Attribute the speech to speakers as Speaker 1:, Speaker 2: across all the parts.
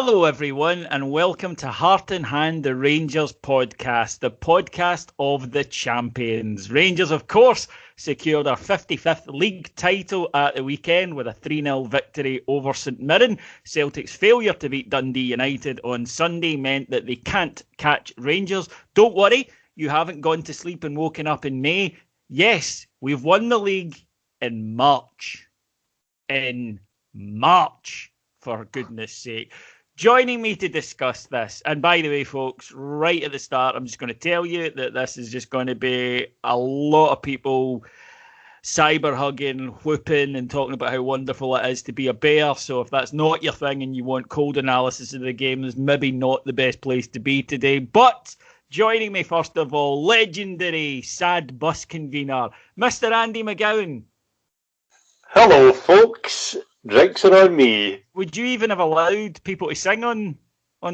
Speaker 1: Hello everyone and welcome to Heart in Hand, the Rangers podcast, the podcast of the champions. Rangers, of course, secured our 55th league title at the weekend with a 3-0 victory over St Mirren. Celtic's failure to beat Dundee United on Sunday meant that they can't catch Rangers. Don't worry, you haven't gone to sleep and woken up in May. Yes, we've won the league in March. For goodness sake. Joining me to discuss this, and by the way, folks, right at the start, I'm just going to tell you that this is just going to be a lot of people cyber hugging, whooping, and talking about how wonderful it is to be a Bear. So if that's not your thing and you want cold analysis of the game, there's maybe not the best place to be today. But joining me, first of all, legendary sad bus convener, Mr. Andy McGowan.
Speaker 2: Hello, folks. Drinks are on me.
Speaker 1: Would you even have allowed people to sing on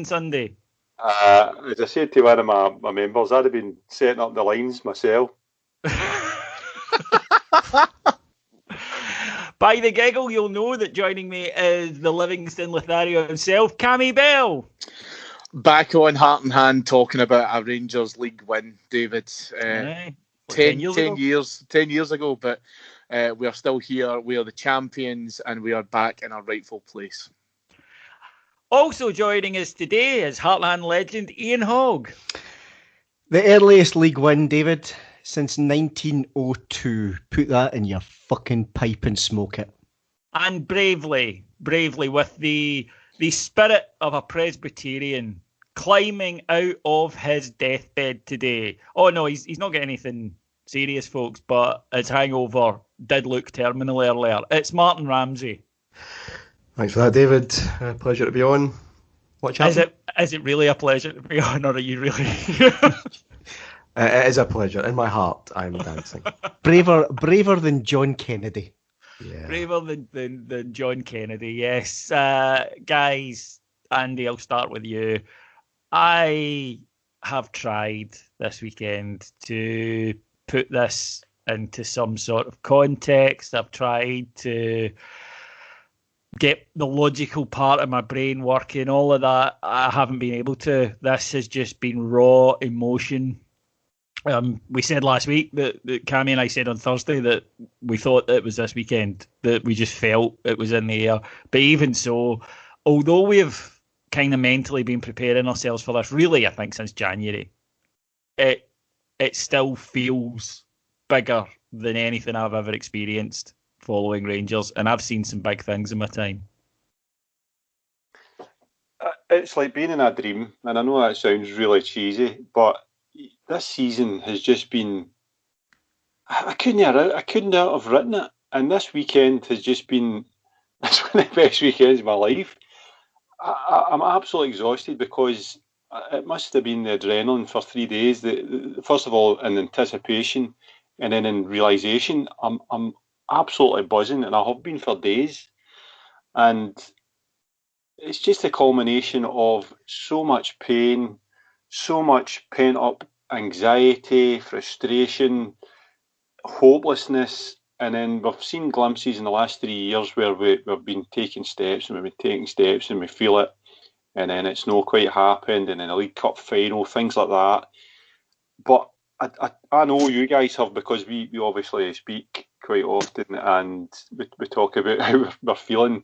Speaker 1: Sunday?
Speaker 2: As I said to one of my members, I'd have been setting up the lines myself.
Speaker 1: By the giggle, you'll know that joining me is the Livingston Lothario himself, Cammy Bell.
Speaker 3: Back on Heart in Hand, talking about a Rangers League win, David. 10 years ago, but we are still here. We are the champions, and we are back in our rightful place.
Speaker 1: Also joining us today is Heartland legend Ian Hogg.
Speaker 4: The earliest league win, David, since 1902. Put that in your fucking pipe and smoke it.
Speaker 1: And bravely, with the spirit of a Presbyterian, climbing out of his deathbed today. Oh no, he's not got anything serious, folks, but his hangover did look terminal earlier. It's Martyn Ramsey.
Speaker 5: Thanks for that, David. Pleasure to be on.
Speaker 1: Is it really a pleasure to be on, or are you really?
Speaker 5: It is a pleasure. In my heart, I am dancing.
Speaker 4: braver than John Kennedy.
Speaker 5: Yeah.
Speaker 1: Braver than John Kennedy. Yes, guys. Andy, I'll start with you. I have tried this weekend to put this into some sort of context. I've tried to get the logical part of my brain working, all of that. I haven't been able to. This has just been raw emotion. We said last week that Cammy and I said on Thursday that we thought that it was this weekend, that we just felt it was in the air. But even so, although we have kind of mentally been preparing ourselves for this, really, I think since January, it still feels bigger than anything I've ever experienced following Rangers, and I've seen some big things in my time.
Speaker 2: It's like being in a dream, and I know that sounds really cheesy, but this season has just been... I couldn't have written it, and this weekend has just been... It's one of the best weekends of my life. I'm absolutely exhausted because it must have been the adrenaline for 3 days. First of all, in anticipation, and then in realisation, I'm absolutely buzzing, and I have been for days. And it's just a culmination of so much pain, so much pent-up anxiety, frustration, hopelessness. And then we've seen glimpses in the last 3 years where we've been taking steps and we feel it, and then it's not quite happened, and then a League Cup final, things like that. But I know you guys have, because we obviously speak quite often and we talk about how we're feeling.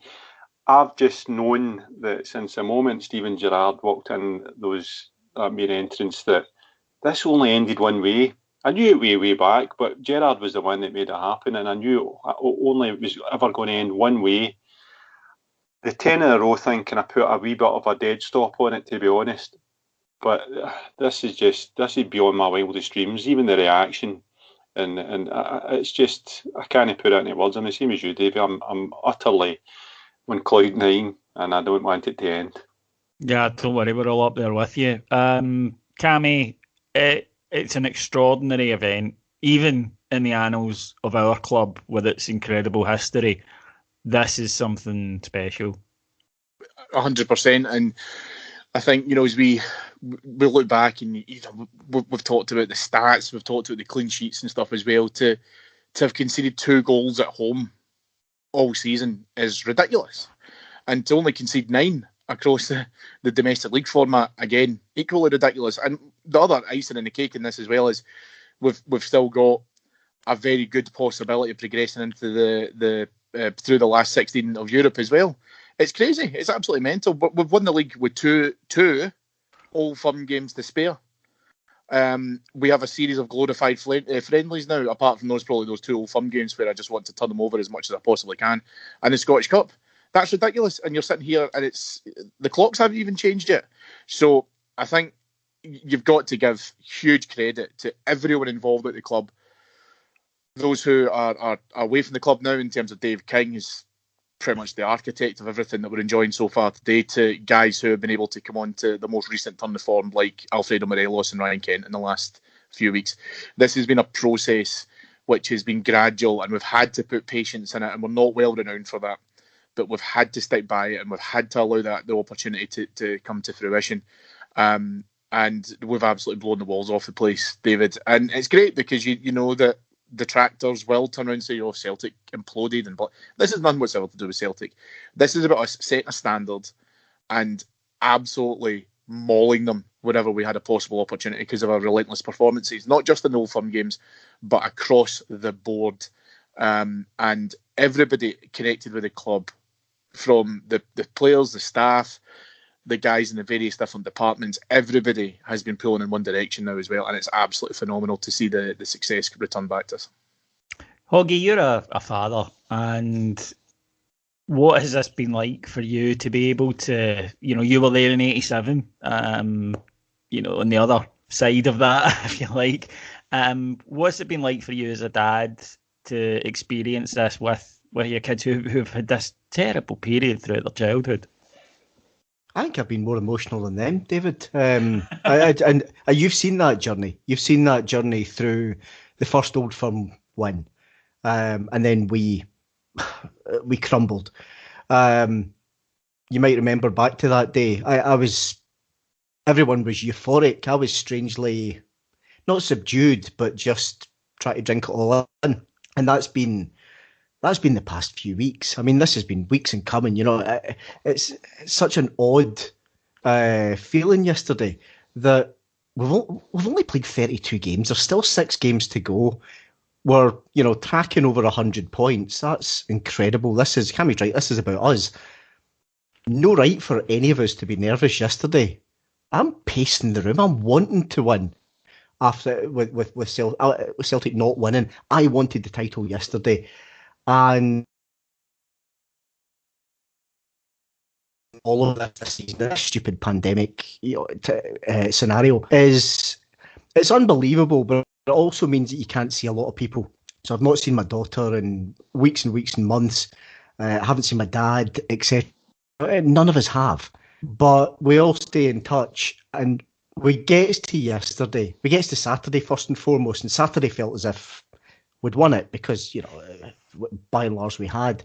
Speaker 2: I've just known that since the moment Steven Gerrard walked in that main entrance, that this only ended one way. I knew it way back, but Gerrard was the one that made it happen, and I knew only it was ever going to end one way. The 10 in a row thing kind of put a wee bit of a dead stop on it, to be honest. But this is beyond my wildest dreams. Even the reaction, and it's just, I can't put it into words. I'm the same as you, Davey. I'm utterly on cloud nine, and I don't want it to end.
Speaker 1: Yeah, don't worry, we're all up there with you. Cammy, it's an extraordinary event, even in the annals of our club with its incredible history. This is something special.
Speaker 3: 100%, and I think, as we look back, and we've talked about the stats, we've talked about the clean sheets and stuff as well. To have conceded 2 goals at home all season is ridiculous, and to only concede 9 across the domestic league format, again, equally ridiculous. And the other icing in the cake in this as well is we've still got a very good possibility of progressing into the through the last 16 of Europe as well. It's crazy. It's absolutely mental. But we've won the league with two Old Firm games to spare. We have a series of glorified friendlies now, apart from those two Old Firm games where I just want to turn them over as much as I possibly can. And the Scottish Cup. That's ridiculous. And you're sitting here and the clocks haven't even changed yet. So I think you've got to give huge credit to everyone involved at the club. Those who are away from the club now, in terms of Dave King, is pretty much the architect of everything that we're enjoying so far today, to guys who have been able to come on to the most recent turn of form, like Alfredo Morelos and Ryan Kent in the last few weeks. This has been a process which has been gradual, and we've had to put patience in it, and we're not well renowned for that. But we've had to stick by it, and we've had to allow the opportunity to come to fruition. And we've absolutely blown the walls off the place, David. And it's great because you know that detractors will turn around and say, "Oh, Celtic imploded," but this has nothing whatsoever to do with Celtic. This is about us setting a standard and absolutely mauling them whenever we had a possible opportunity because of our relentless performances, not just in the Old Firm games, but across the board. And everybody connected with the club, from the players, the staff, the guys in the various different departments, everybody has been pulling in one direction now as well, and it's absolutely phenomenal to see the success return back to us.
Speaker 1: Hoggy, you're a father, and what has this been like for you to be able to, you were there in 87, on the other side of that, if you like. What's it been like for you as a dad to experience this with your kids who've had this terrible period throughout their childhood?
Speaker 4: I think I've been more emotional than them, David. And you've seen that journey. You've seen that journey through the first Old Firm win, and then we crumbled. You might remember back to that day. Everyone was euphoric. I was strangely not subdued, but just trying to drink it all in, and that's been the past few weeks. I mean, this has been weeks in coming. It's such an odd feeling yesterday that we've only played 32 games. There's still 6 games to go. We're tracking over 100 points. That's incredible. Cammy's right. This is about us. No right for any of us to be nervous yesterday. I'm pacing the room. I'm wanting to win. After with Celtic not winning, I wanted the title yesterday. And all of this season, this stupid pandemic scenario it's unbelievable, but it also means that you can't see a lot of people. So I've not seen my daughter in weeks and weeks and months. I haven't seen my dad, etc. None of us have, but we all stay in touch. And we get to Saturday first and foremost, and Saturday felt as if we'd won it because by and large we had.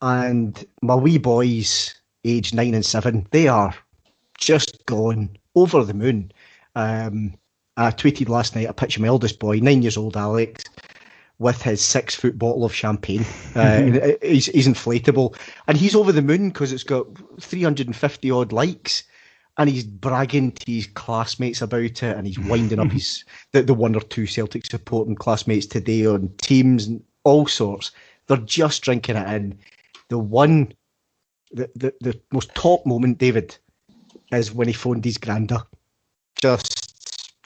Speaker 4: And my wee boys, aged 9 and 7, they are just gone over the moon. I tweeted last night a picture of my eldest boy, 9 years old, Alex, with his 6-foot bottle of champagne. He's inflatable, and he's over the moon because it's got 350 odd likes, and he's bragging to his classmates about it, and he's winding up the 1 or 2 Celtic supporting classmates today on Teams and all sorts. They're just drinking it in. The most top moment, David, is when he phoned his granda. Just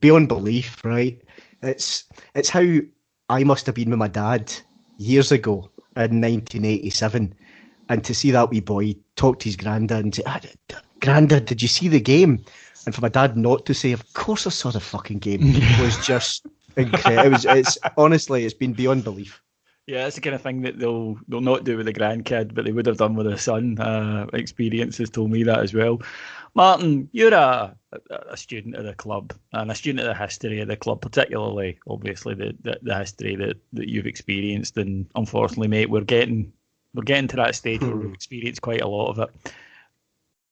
Speaker 4: beyond belief, right? It's how I must have been with my dad years ago in 1987, and to see that wee boy talk to his granda and say, "Granda, did you see the game?" And for my dad not to say, "Of course I saw the fucking game," was just incredible. Honestly, it's been beyond belief.
Speaker 1: Yeah, that's the kind of thing that they'll not do with the grandkid, but they would have done with a son. Experience has told me that as well. Martyn, you're a student of the club and a student of the history of the club, particularly, obviously, the history that you've experienced. And unfortunately, mate, we're getting to that stage where we've experienced quite a lot of it.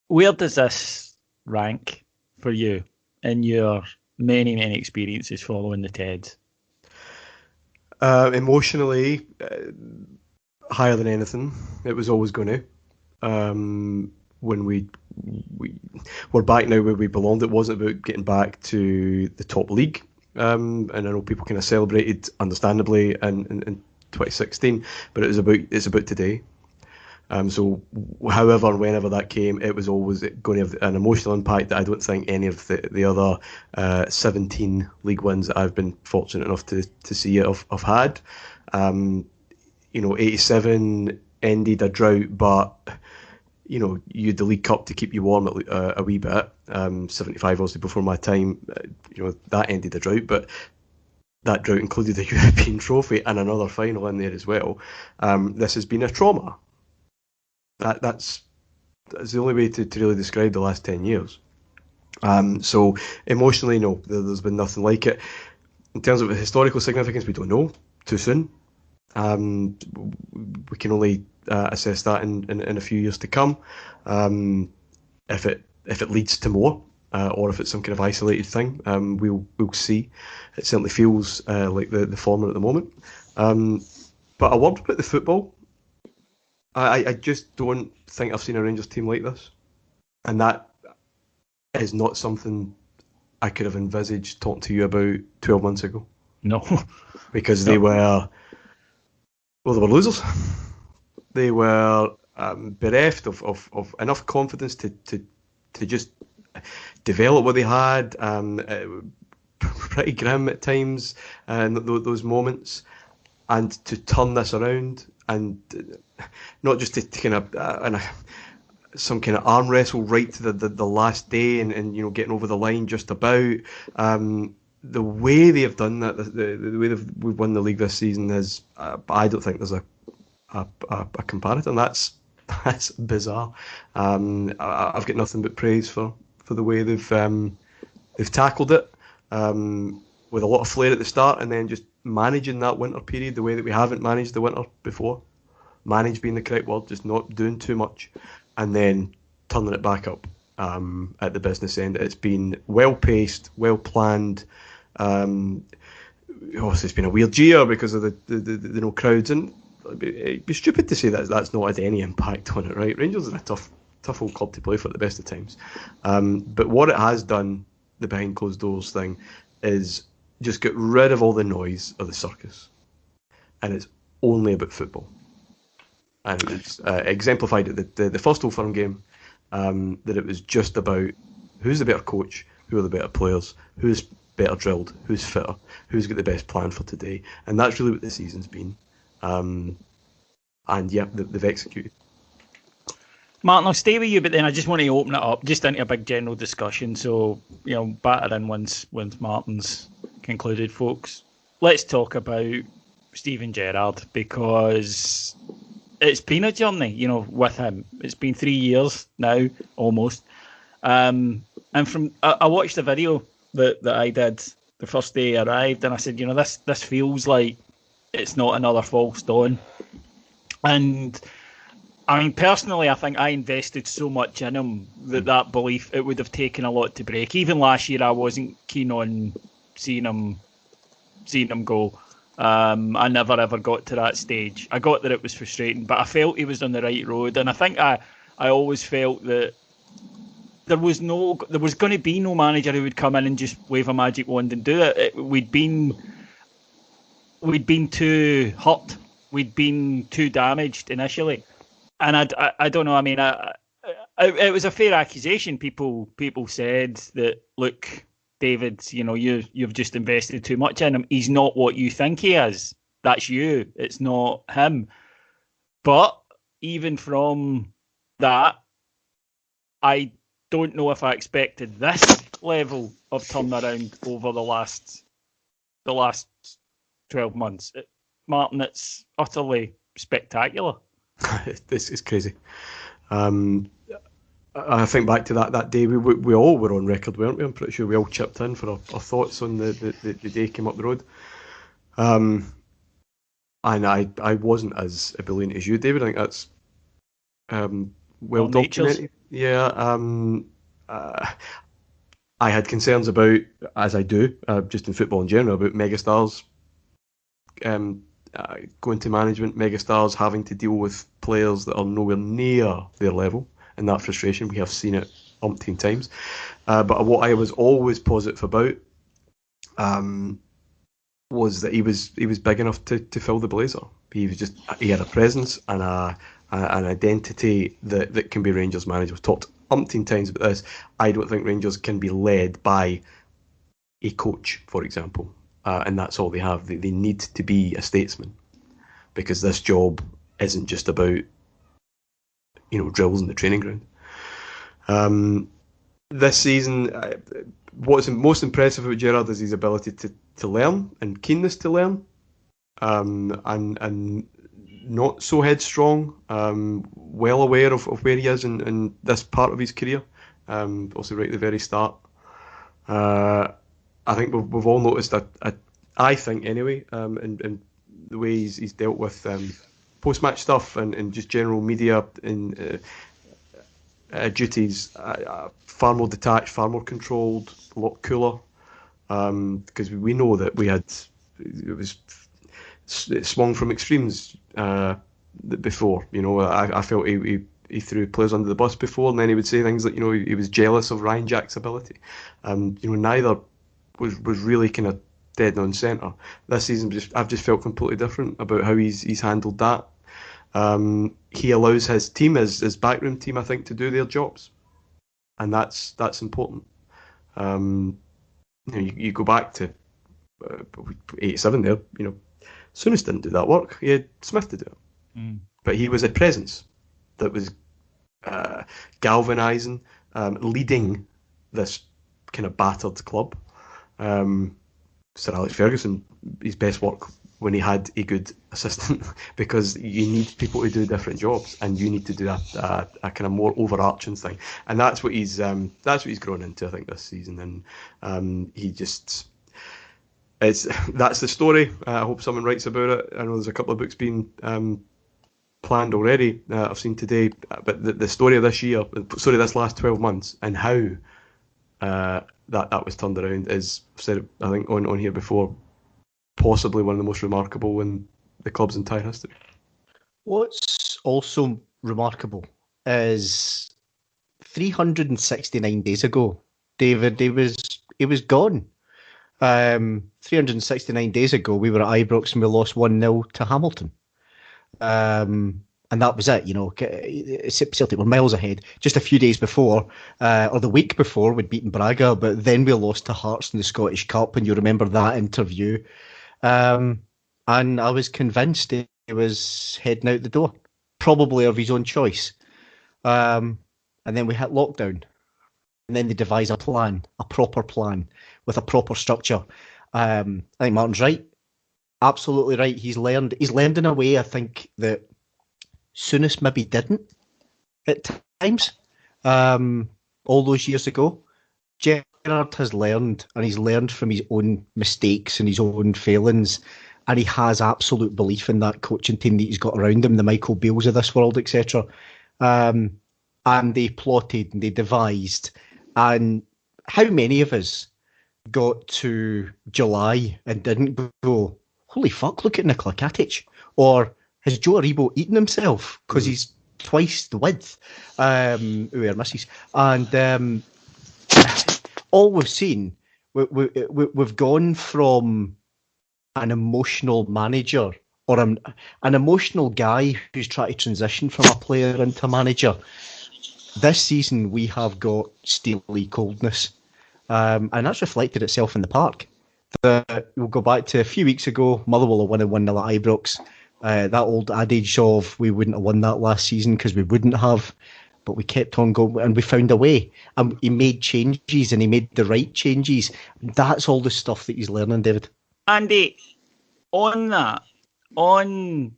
Speaker 1: Where does this rank for you in your many, many experiences following the Teds?
Speaker 5: Emotionally, higher than anything. It was always going to. when we're back now where we belonged. It wasn't about getting back to the top league, and I know people kind of celebrated, understandably, in 2016, but it's about today. So however and whenever that came, it was always going to have an emotional impact that I don't think any of the other 17 league wins that I've been fortunate enough to see have had. 87 ended a drought, but you had the League Cup to keep you warm a wee bit. 75 obviously before my time, that ended the drought, but that drought included a European trophy and another final in there as well. This has been a trauma. That's the only way to really describe the last 10 years. So emotionally, no, there's been nothing like it. In terms of historical significance, we don't know. Too soon. We can only assess that in a few years to come. If it leads to more, or if it's some kind of isolated thing, we'll see. It certainly feels like the former at the moment. But a word about the football. I just don't think I've seen a Rangers team like this, and that is not something I could have envisaged talking to you about 12 months ago.
Speaker 1: No,
Speaker 5: because they were losers. They were bereft of enough confidence to just develop what they had. Pretty grim at times, and those moments, and to turn this around, and not just to kind of some kind of arm wrestle right to the last day, and getting over the line just about. The way they have done that, the way we've won the league this season is, I don't think there's a comparison. That's bizarre. I've got nothing but praise for the way they've tackled it, with a lot of flair at the start, and then just managing that winter period the way that we haven't managed the winter before. Manage being the correct word, just not doing too much, and then turning it back up at the business end. It's been well paced, well planned. It's been a weird year because of the no crowds, and it'd be stupid to say that's not had any impact on it, right? Rangers are a tough old club to play for at the best of times, but what it has done, the behind closed doors thing, is just get rid of all the noise of the circus, and it's only about football. And it's exemplified at the first Old Firm game, that it was just about who's the better coach, who are the better players, who's better drilled, who's fitter, who's got the best plan for today, and that's really what the season's been. And yeah, they've executed.
Speaker 1: Martyn, I'll stay with you, but then I just want to open it up just into a big general discussion. So batter in once Martyn's concluded, folks. Let's talk about Steven Gerrard, because it's been a journey, with him. It's been 3 years now, almost. And I watched the video that I did the first day I arrived, and I said, this feels like it's not another false dawn. And I mean, personally, I think I invested so much in him that belief, it would have taken a lot to break. Even last year, I wasn't keen on seeing him go. I never ever got to that stage. I got that it was frustrating, but I felt he was on the right road, and I think I always felt that there was going to be no manager who would come in and just wave a magic wand and do it. We'd been too hurt. We'd been too damaged initially, and I don't know. I mean, it was a fair accusation. People said that, look, David, you've just invested too much in him. He's not what you think he is. That's you. It's not him. But even from that, I don't know if I expected this level of turnaround over the last 12 months. Martyn, it's utterly spectacular.
Speaker 5: This is crazy. I think back to that day, we all were on record, weren't we? I'm pretty sure we all chipped in for our thoughts on the day came up the road. And I wasn't as ebullient as you, David. I think that's well documented. Yeah. I had concerns about, as I do, just in football in general, about megastars going to management, megastars having to deal with players that are nowhere near their level. and that frustration. We have seen it umpteen times. But what I was always positive about was that he was big enough to fill the blazer. He had a presence and an identity that can be Rangers managed. We've talked umpteen times about this. I don't think Rangers can be led by a coach, for example, and that's all they have. They need to be a statesman, because this job isn't just about drills in the training ground. This season, what's most impressive about Gerrard is his ability to learn and keenness to learn, and not so headstrong, well aware of where he is in this part of his career, also right at the very start. I think we've all noticed that, I think anyway, in the way he's dealt with post-match stuff and just general media and duties, far more detached, far more controlled, a lot cooler, because we know that it swung from extremes before. I felt he threw players under the bus before, and then he would say things like, he was jealous of Ryan Jack's ability. Neither was really kind of dead on centre. This season, I've just felt completely different about how he's handled that. He allows his team, his backroom team, I think, to do their jobs, and that's important. You go back to 87 there. Souness didn't do that work. He had Smith to do it, but he was a presence that was galvanising, leading this kind of battered club. Sir Alex Ferguson, his best work when he had a good assistant, because you need people to do different jobs, and you need to do a kind of more overarching thing, and that's what he's grown into, I think, this season, and that's the story. I hope someone writes about it. I know there's a couple of books being planned already. I've seen today, but the story of this year, this last 12 months, and how that was turned around is, I've said it, I think, on here before, possibly one of the most remarkable in the club's entire history.
Speaker 4: What's also remarkable is 369 days ago, David, he was gone. 369 days ago, we were at Ibrox and we lost 1-0 to Hamilton. And that was it. Celtic were miles ahead. Just a few days before, or the week before, we'd beaten Braga, but then we lost to Hearts in the Scottish Cup, and you remember that interview. And I was convinced he was heading out the door, probably of his own choice. And then we hit lockdown. And then they devise a plan, a proper plan, with a proper structure. I think Martyn's right. Absolutely right. He's learned in a way, I think, that Souness maybe didn't at times. All those years ago, Gerrard has learned, and he's learned from his own mistakes and his own failings, and he has absolute belief in that coaching team that he's got around him, the Michael Beales of this world, etc. And they plotted and they devised. And how many of us got to July and didn't go, holy fuck, look at Nikola Katic? Or has Joe Aribo eaten himself because he's twice the width? We are misses. And all we've seen, we've gone from an emotional manager or an emotional guy who's trying to transition from a player into a manager. This season, we have got steely coldness. And that's reflected itself in the park. We'll go back to a few weeks ago, Motherwell have won 1-0 at Ibrox. That old adage of we wouldn't have won that last season because we wouldn't have, but we kept on going and we found a way. And he made changes and he made the right changes. That's all the stuff that he's learning, David.
Speaker 1: Andy, on that, on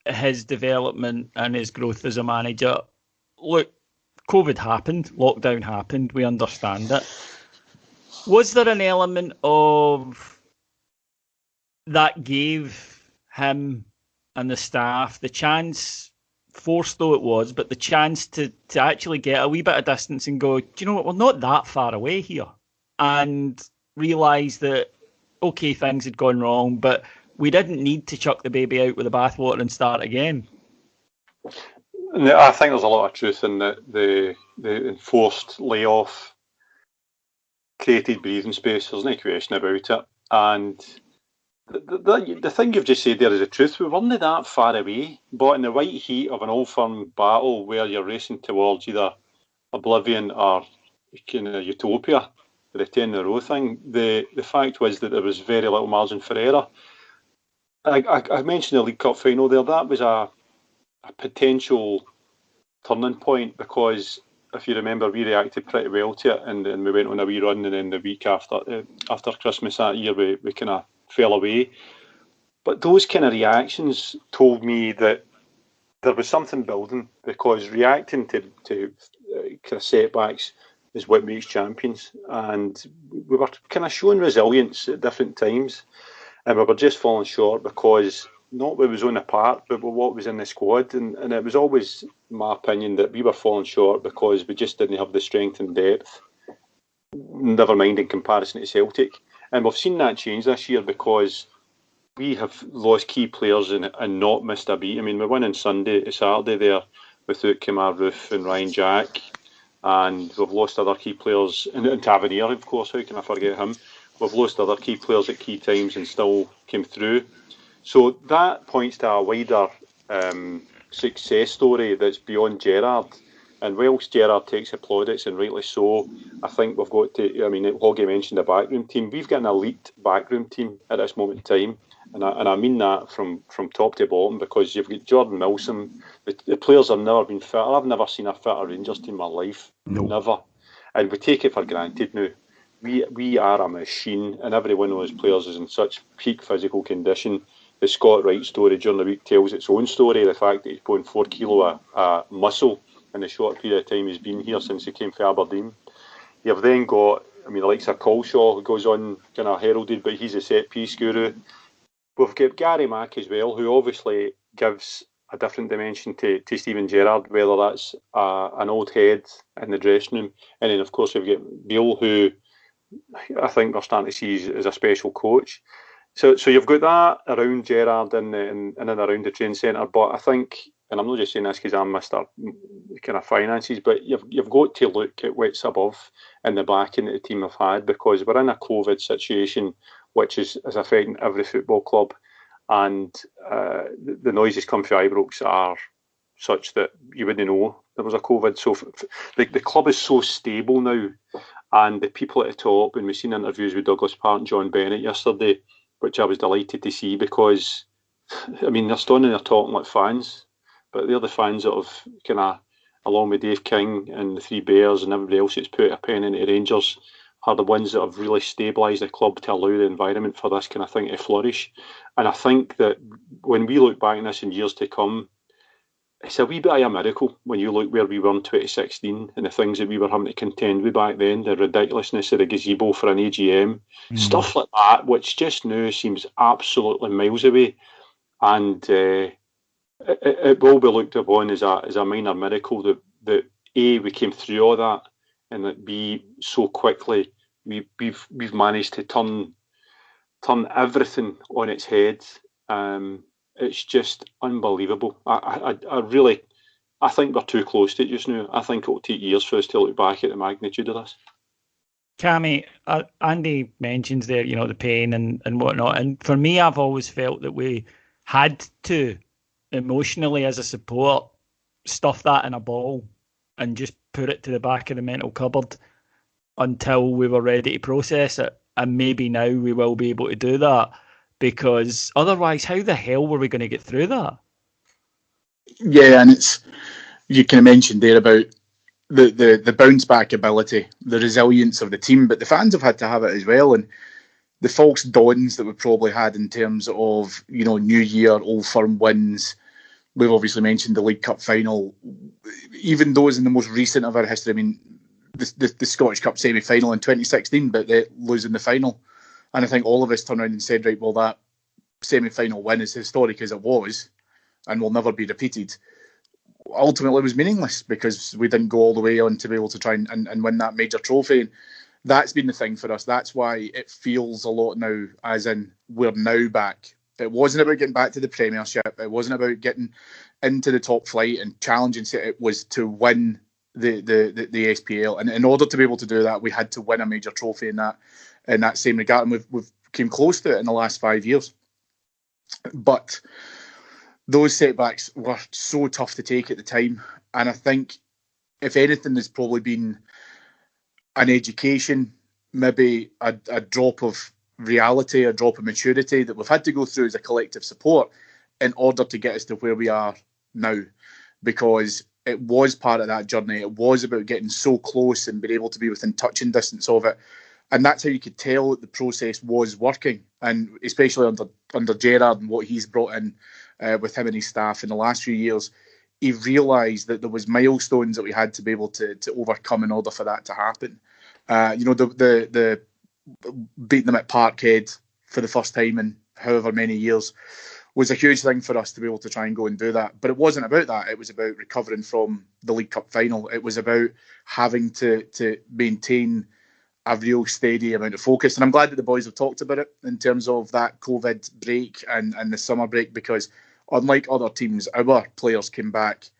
Speaker 1: his development and his growth as a manager, look, COVID happened, lockdown happened, we understand it. Was there an element of that gave him and the staff the chance, forced though it was, but the chance to actually get a wee bit of distance and go, do you know what, we're not that far away here, and realise that, okay, things had gone wrong, but we didn't need to chuck the baby out with the bathwater and start again?
Speaker 2: I think there's a lot of truth in that the enforced layoff created breathing space. There's no question about it. And the thing you've just said there is the truth. We weren't that far away, but in the white heat of an Old Firm battle where you're racing towards either oblivion or kind of utopia, the 10 in a row thing, the fact was that there was very little margin for error. I mentioned the League Cup final there. That was a potential turning point because if you remember, we reacted pretty well to it, and we went on a wee run, and then the week after Christmas that year, we kind of fell away. But those kind of reactions told me that there was something building, because reacting to kind of setbacks is what makes champions, and we were kind of showing resilience at different times, and we were just falling short because not what was on the park, but what was in the squad, and it was always my opinion that we were falling short because we just didn't have the strength and depth, never mind in comparison to Celtic. And we've seen that change this year because we have lost key players and not missed a beat. I mean, we're winning Saturday there without Kamar Roof and Ryan Jack, and we've lost other key players, and Tavernier, of course, how can I forget him? We've lost other key players at key times and still came through. So that points to a wider success story that's beyond Gerrard. And whilst Gerrard takes the plaudits, and rightly so, I think we've got to, I mean, Hoggy mentioned the backroom team. We've got an elite backroom team at this moment in time. And I mean that from top to bottom, because you've got Jordan Milsom. The players have never been fitter. I've never seen a fitter Rangers team in my life.
Speaker 5: No.
Speaker 2: Never. And we take it for granted now. We are a machine, and every one of those players is in such peak physical condition. The Scott Wright story during the week tells its own story. The fact that he's putting 4 kilo of muscle in the short period of time he's been here since he came from Aberdeen. You've then got, I mean, the likes of Colshaw, who goes on kind of heralded, but he's a set piece guru. We've got Gary Mack as well, who obviously gives a different dimension to Steven Gerrard, whether that's an old head in the dressing room. And then, of course, we've got Beale, who I think we're starting to see as a special coach. So you've got that around Gerrard and around the training centre. But I think, and I'm not just saying this because I'm Mr. kind of finances, but you've got to look at what's above and the backing that the team have had, because we're in a COVID situation which is affecting every football club, and the noises come from Ibrox are such that you wouldn't know there was a COVID. So the club is so stable now, and the people at the top, and we've seen interviews with Douglas Park and John Bennett yesterday, which I was delighted to see, because, I mean, they're standing there talking like fans, but they're the fans that have kind of, along with Dave King and the Three Bears and everybody else that's put a pen into Rangers, are the ones that have really stabilised the club to allow the environment for this kind of thing to flourish. And I think that when we look back on this in years to come, it's a wee bit of a miracle when you look where we were in 2016 and the things that we were having to contend with back then, the ridiculousness of the gazebo for an AGM, stuff like that, which just now seems absolutely miles away. And it will be looked upon as a minor miracle that A, we came through all that, and that B, so quickly we've managed to turn everything on its head. It's just unbelievable. I think we're too close to it just now. I think it will take years for us to look back at the magnitude of this.
Speaker 1: Cammy, Andy mentions there, the pain and whatnot. And for me, I've always felt that we had to, emotionally as a support, stuff that in a ball and just put it to the back of the mental cupboard until we were ready to process it. And maybe now we will be able to do that, because otherwise, how the hell were we going to get through that?
Speaker 3: Yeah, and it's, you kind of mentioned there about the bounce back ability, the resilience of the team, but the fans have had to have it as well. And the false dawns that we probably had in terms of, New Year, Old Firm wins. We've obviously mentioned the League Cup final. Even those in the most recent of our history, I mean, the Scottish Cup semi-final in 2016, but they losing the final. And I think all of us turned around and said, right, well, that semi-final win, as historic as it was, and will never be repeated, ultimately it was meaningless because we didn't go all the way on to be able to try and win that major trophy. And that's been the thing for us. That's why it feels a lot now, as in we're now back It wasn't about getting back to the Premiership. It wasn't about getting into the top flight and challenging. It was to win the SPL, and in order to be able to do that, we had to win a major trophy in that same regard, and we've came close to it in the last 5 years. But those setbacks were so tough to take at the time, and I think if anything, there's probably been an education, maybe a drop of reality, a drop of maturity that we've had to go through as a collective support in order to get us to where we are now, because it was part of that journey. It was about getting so close and being able to be within touching distance of it, and that's how you could tell that the process was working, and especially under Gerrard and what he's brought in with him and his staff in the last few years. He realised that there was milestones that we had to be able to overcome in order for that to happen. The beating them at Parkhead for the first time in however many years was a huge thing for us to be able to try and go and do that. But it wasn't about that. It was about recovering from the League Cup final. It was about having to maintain a real steady amount of focus. And I'm glad that the boys have talked about it in terms of that COVID break and the summer break, because unlike other teams, our players came back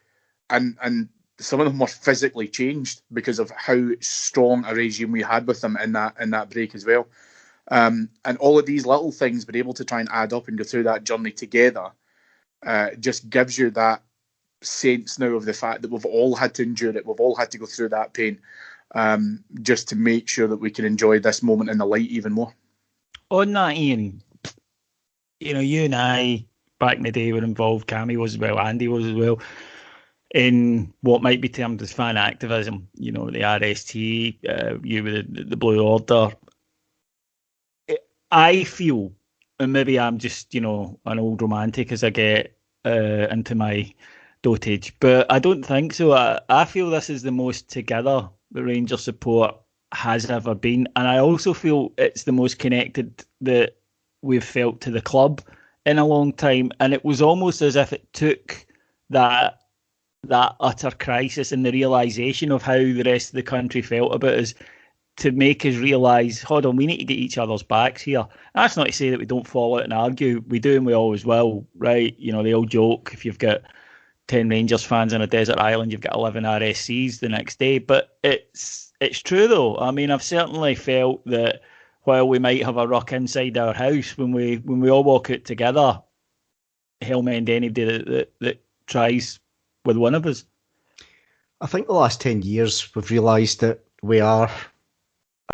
Speaker 3: and some of them were physically changed because of how strong a regime we had with them in that break as well. And all of these little things, but able to try and add up and go through that journey together, just gives you that sense now of the fact that we've all had to endure it. We've all had to go through that pain, just to make sure that we can enjoy this moment in the light even more.
Speaker 1: On that, Ian, you and I back in the day were involved. Cammy was as well, Andy was as well, in what might be termed as fan activism. The RST, you with the Blue Order. I feel, and maybe I'm just, an old romantic as I get into my dotage, but I don't think so. I feel this is the most together the Rangers support has ever been, and I also feel it's the most connected that we've felt to the club in a long time. And it was almost as if it took that utter crisis and the realisation of how the rest of the country felt about us to make us realise, hold on, we need to get each other's backs here. That's not to say that we don't fall out and argue. We do, and we always will, right? The old joke, if you've got 10 Rangers fans on a desert island, you've got 11 RSCs the next day. But it's true, though. I mean, I've certainly felt that while we might have a ruck inside our house, when we all walk out together, hell mend anybody that tries with one of us.
Speaker 4: I think the last 10 years we've realised that we are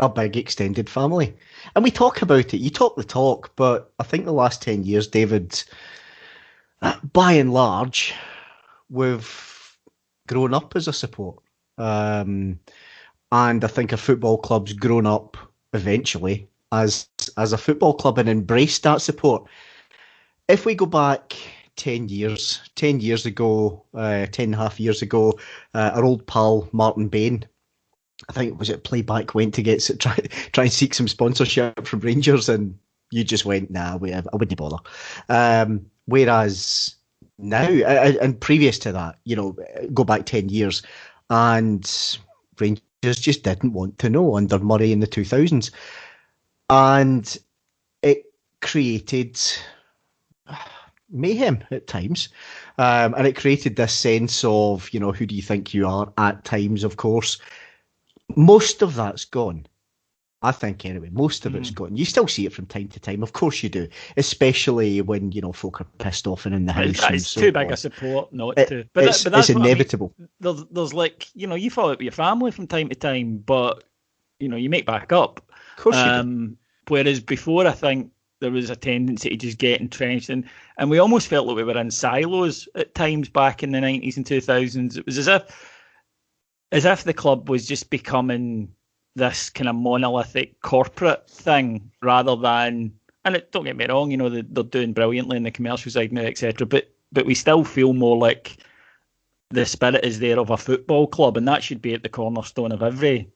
Speaker 4: a big extended family. And we talk about it. You talk the talk, but I think the last 10 years, David, by and large, we've grown up as a support. And I think a football club's grown up eventually as a football club and embraced that support. If we go back 10 years ago, 10.5 years ago, our old pal Martyn Bain, I think was it Playback, went to try and seek some sponsorship from Rangers, and you just went, nah, I wouldn't bother. Whereas now, and previous to that, go back 10 years, and Rangers just didn't want to know under Murray in the 2000s. And it created mayhem at times. And it created this sense of, who do you think you are at times, of course. Most of that's gone. I think anyway, most of it's gone. You still see it from time to time, of course you do, especially when folk are pissed off and in the house.
Speaker 1: It's too big a support not to.
Speaker 4: But it's inevitable.
Speaker 1: I mean. There's you fall out with your family from time to time, but you make back up.
Speaker 4: Of course you do.
Speaker 1: Whereas before, I think there was a tendency to just get entrenched, and we almost felt like we were in silos at times back in the 90s and 2000s. It was as if the club was just becoming this kind of monolithic corporate thing rather than, and don't get me wrong, they're doing brilliantly in the commercial side now, etc. But we still feel more like the spirit is there of a football club, and that should be at the cornerstone of everything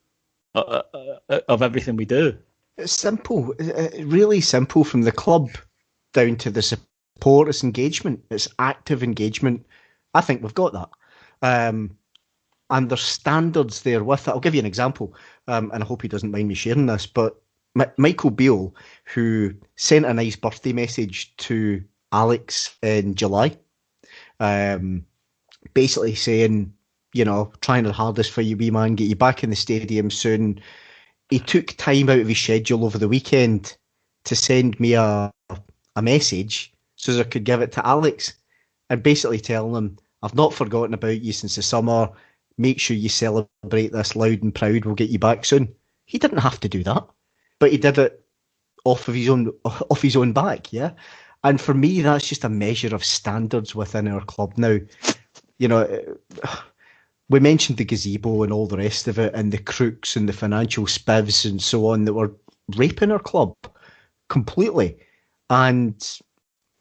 Speaker 1: we do.
Speaker 4: It's simple, really simple, from the club down to the support. It's engagement, it's active engagement. I think we've got that. And there's standards there with it. I'll give you an example, and I hope he doesn't mind me sharing this, but Michael Beale, who sent a nice birthday message to Alex in July, basically saying, trying the hardest for you, wee man, get you back in the stadium soon. He took time out of his schedule over the weekend to send me a message so that I could give it to Alex and basically tell him, I've not forgotten about you since the summer. Make sure you celebrate this loud and proud. We'll get you back soon. He didn't have to do that, but he did it off his own back, yeah. And for me, that's just a measure of standards within our club now. We mentioned the gazebo and all the rest of it, and the crooks and the financial spivs and so on that were raping our club completely. And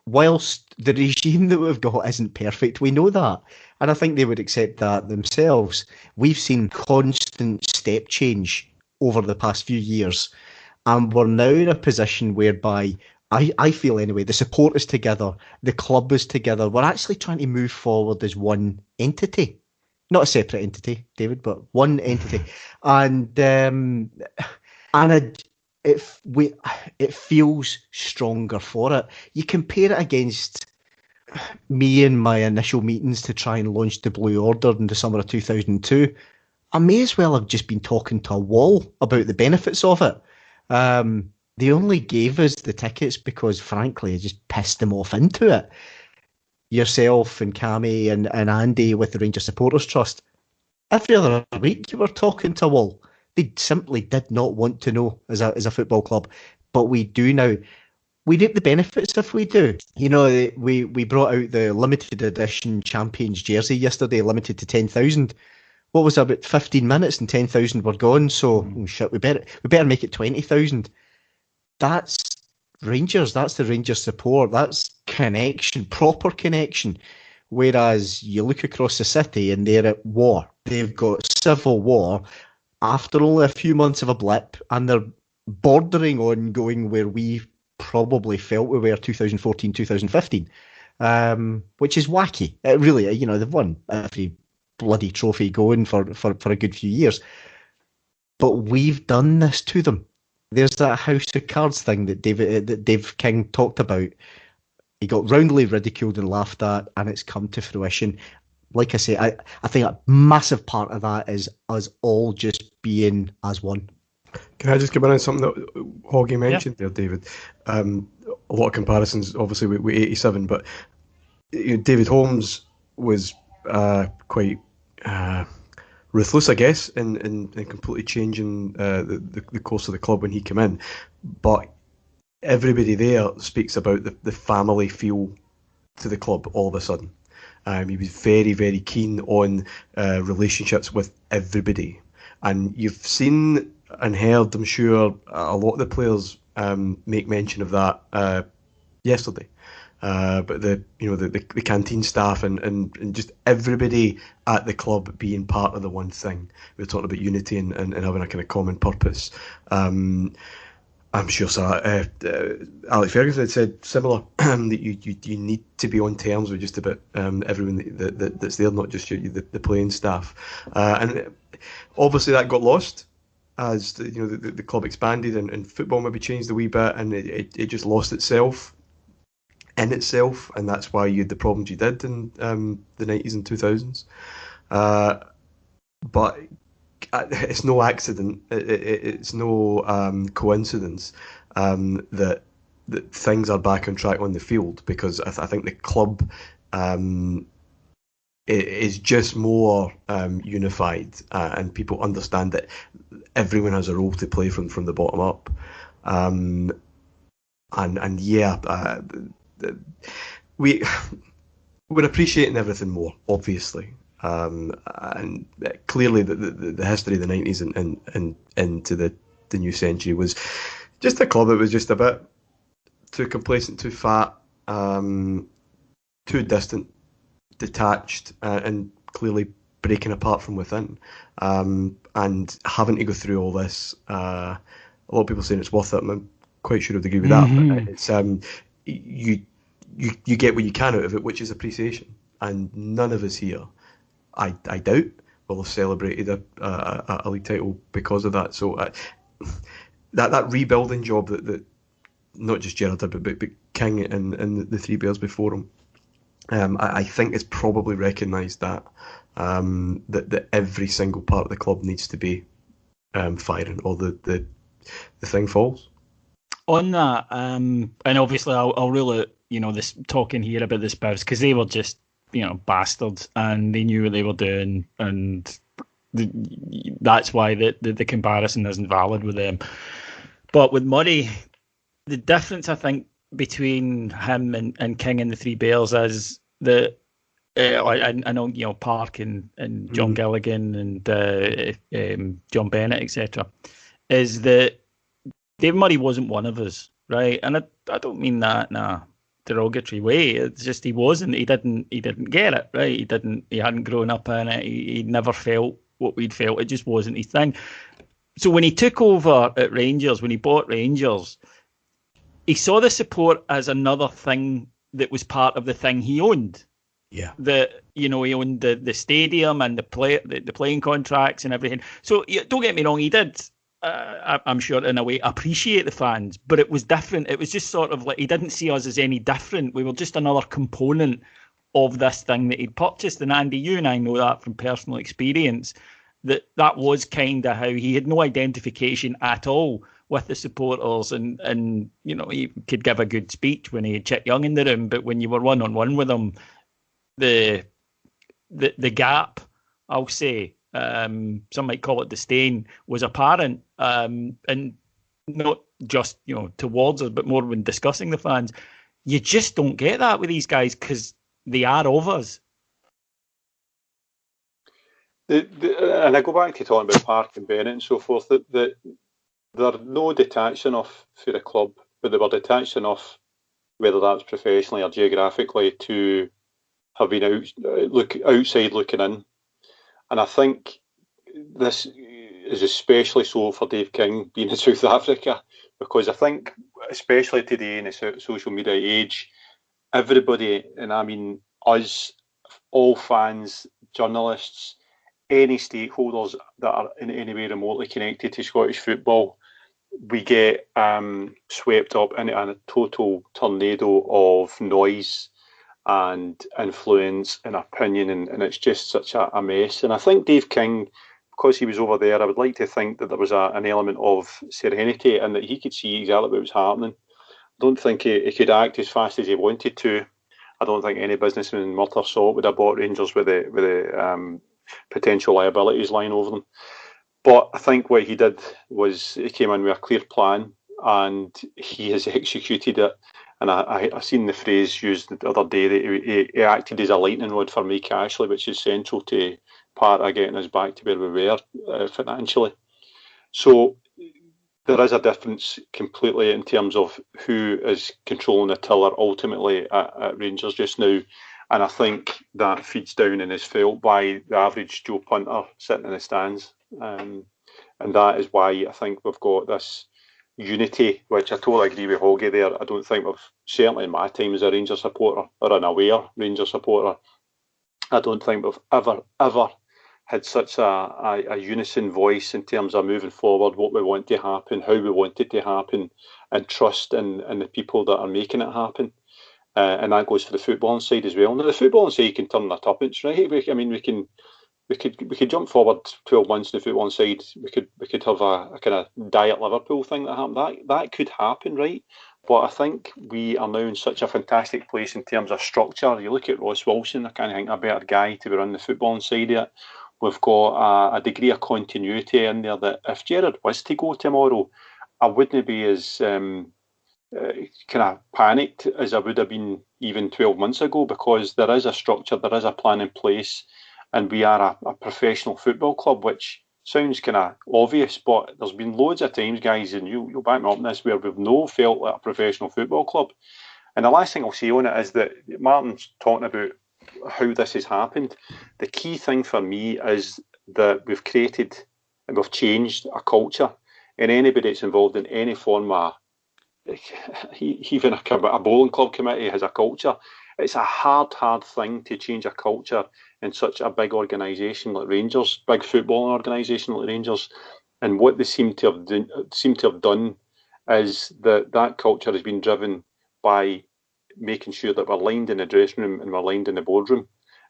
Speaker 4: whilst the regime that we've got isn't perfect, we know that. And I think they would accept that themselves. We've seen constant step change over the past few years. And we're now in a position whereby I feel anyway, the support is together, the club is together. We're actually trying to move forward as one entity. Not a separate entity, David, but one entity. And it feels stronger for it. You compare it against me and my initial meetings to try and launch the Blue Order in the summer of 2002. I may as well have just been talking to a wall about the benefits of it. They only gave us the tickets because, frankly, I just pissed them off into it. Yourself and Cammy and Andy with the Rangers Supporters Trust. Every other week you were talking to a wall. They simply did not want to know as a football club. But we do now. We reap the benefits if we do. We brought out the limited edition Champions jersey yesterday, limited to 10,000. What was it, about 15 minutes and 10,000 were gone? So, we better make it 20,000. That's Rangers. That's the Rangers support. That's connection, proper connection. Whereas you look across the city and they're at war. They've got civil war after only a few months of a blip, and they're bordering on going where we probably felt we were 2014, 2015, which is wacky. It really, they've won every bloody trophy going for a good few years. But we've done this to them. There's that House of Cards thing that Dave King talked about. He got roundly ridiculed and laughed at, and it's come to fruition. Like I say, I think a massive part of that is us all just being as one.
Speaker 5: Can I just give in on something that Hoggy mentioned there, David? A lot of comparisons, obviously, with 87, but David Holmes was quite ruthless, I guess, in completely changing the course of the club when he came in. But everybody there speaks about the family feel to the club all of a sudden. He was very, very keen on relationships with everybody. And you've seen and heard, I'm sure, a lot of the players make mention of that yesterday. But the canteen staff and just everybody at the club being part of the one thing. We were talking about unity and having a kind of common purpose. I'm sure Alex Ferguson had said similar, that you need to be on terms with just about everyone that's there, not just the playing staff. And obviously that got lost as the club expanded and football maybe changed a wee bit, and it just lost itself in itself, and that's why you had the problems you did in the 90s and 2000s. But it's no accident, it's no coincidence that things are back on track on the field, because I think the club is just more unified, and people understand that everyone has a role to play from the bottom up. We're appreciating everything more, obviously. And clearly the history of the 90s and into the new century was just a club that was just a bit too complacent, too fat, too distant, detached, and clearly breaking apart from within. And having to go through all this, a lot of people saying it's worth it. I'm quite sure I'd agree with that. But it's you get what you can out of it, which is appreciation. And none of us here, I doubt, will have celebrated a league title because of that. So that rebuilding job that not just Gerrard did, but King and the three bears before him. I think it's probably recognised that that every single part of the club needs to be firing, or the thing falls.
Speaker 1: On that, and obviously I'll rule out, this talking here about the Spurs, because they were just, bastards, and they knew what they were doing, and that's why the comparison isn't valid with them. But with Murray, the difference, I think, between him and King and the Three Bears is that I know, Park and John Gilligan and John Bennett, etc., is that Dave Murray wasn't one of us, right? And I don't mean that in a derogatory way. It's just he wasn't. He didn't get it, right? He hadn't grown up in it. He'd never felt what we'd felt. It just wasn't his thing. So when he took over at Rangers, when he bought Rangers, he saw the support as another thing that was part of the thing he owned.
Speaker 5: Yeah.
Speaker 1: He owned the stadium and the playing contracts and everything. So don't get me wrong, he did, I'm sure, in a way, appreciate the fans, but it was different. It was just sort of like he didn't see us as any different. We were just another component of this thing that he'd purchased. And Andy, you and I know that from personal experience, that was kind of how he had no identification at all with the supporters, and he could give a good speech when he had Chick Young in the room, but when you were one-on-one with him, the gap, I'll say, some might call it disdain, was apparent, and not just towards us, but more when discussing the fans. You just don't get that with these guys because they are of us.
Speaker 2: And I go back to talking about Park and Bennett and so forth, that they're no detached enough for the club, but they were detached enough, whether that's professionally or geographically, to have been outside looking in. And I think this is especially so for Dave King being in South Africa, because I think, especially today in the social media age, everybody, and I mean us, all fans, journalists, any stakeholders that are in any way remotely connected to Scottish football, we get swept up in a total tornado of noise and influence and opinion, and it's just such a mess. And I think Dave King, because he was over there, I would like to think that there was an element of serenity and that he could see exactly what was happening. I don't think he could act as fast as he wanted to. I don't think any businessman in Murtagh saw it would have bought Rangers with the potential liabilities lying over them. But I think what he did was he came in with a clear plan and he has executed it. And I seen the phrase used the other day that he acted as a lightning rod for Mike Ashley, which is central to part of getting us back to where we were financially. So there is a difference completely in terms of who is controlling the tiller ultimately at Rangers just now. And I think that feeds down and is felt by the average Joe punter sitting in the stands. And that is why I think we've got this unity, which I totally agree with Hoggy there. I don't think we've, certainly in my time as a Rangers supporter, or an aware Rangers supporter, I don't think we've ever had such a unison voice in terms of moving forward, what we want to happen, how we want it to happen, and trust in the people that are making it happen. And that goes for the footballing side as well. Now, the footballing side can turn their tuppence, right? We could jump forward 12 months on the footballing side. We could have a kind of diet Liverpool thing that happened. That could happen, right? But I think we are now in such a fantastic place in terms of structure. You look at Ross Wilson, I can't think of a better guy to be running the footballing side of it. We've got a degree of continuity in there that if Gerrard was to go tomorrow, I wouldn't be as kind of panicked as I would have been even 12 months ago, because there is a structure, there is a plan in place, and we are a professional football club, which sounds kind of obvious, but there's been loads of times, guys, and you'll back me up on this, where we've no felt like a professional football club. And the last thing I'll say on it is that Martyn's talking about how this has happened. The key thing for me is that we've created and we've changed a culture, and anybody that's involved in any form of, even a bowling club committee has a culture. It's a hard thing to change a culture in such a big organisation like Rangers, big footballing organisation like Rangers. And what they seem to have done is that culture has been driven by making sure that we're lined in the dressing room and we're lined in the boardroom.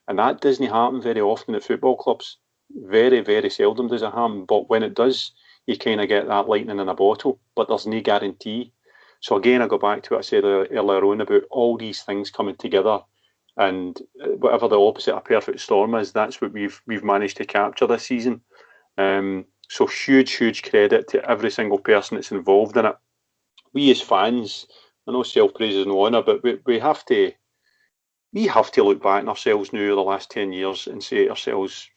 Speaker 2: And that doesn't happen very often at football clubs. Very, very seldom does it happen. But when it does, you kind of get that lightning in a bottle, but there's no guarantee. So again, I go back to what I said earlier on about all these things coming together, and whatever the opposite of perfect storm is, that's what we've managed to capture this season. So huge credit to every single person that's involved in it. We as fans, I know self-praise is no honour, but we have to look back on ourselves now the last 10 years and say to ourselves,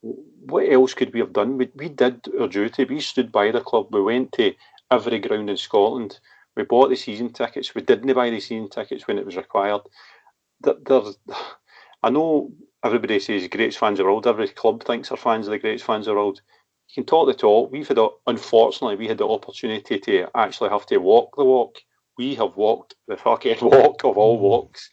Speaker 2: what else could we have done? We did our duty. We stood by the club. We went to every ground in Scotland. We bought the season tickets. We didn't buy the season tickets when it was required. I know everybody says greatest fans of the world. Every club thinks they're fans of the greatest fans of the world. You can talk the talk. Unfortunately, we had the opportunity to actually have to walk the walk. We have walked the fucking walk of all walks.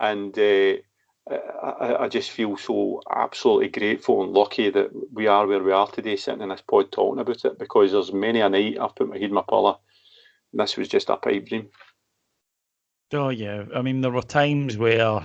Speaker 2: And I just feel so absolutely grateful and lucky that we are where we are today, sitting in this pod talking about it, because there's many a night I've put my head in my pillow. And this was just a pipe dream.
Speaker 1: Oh, yeah. I mean, there were times where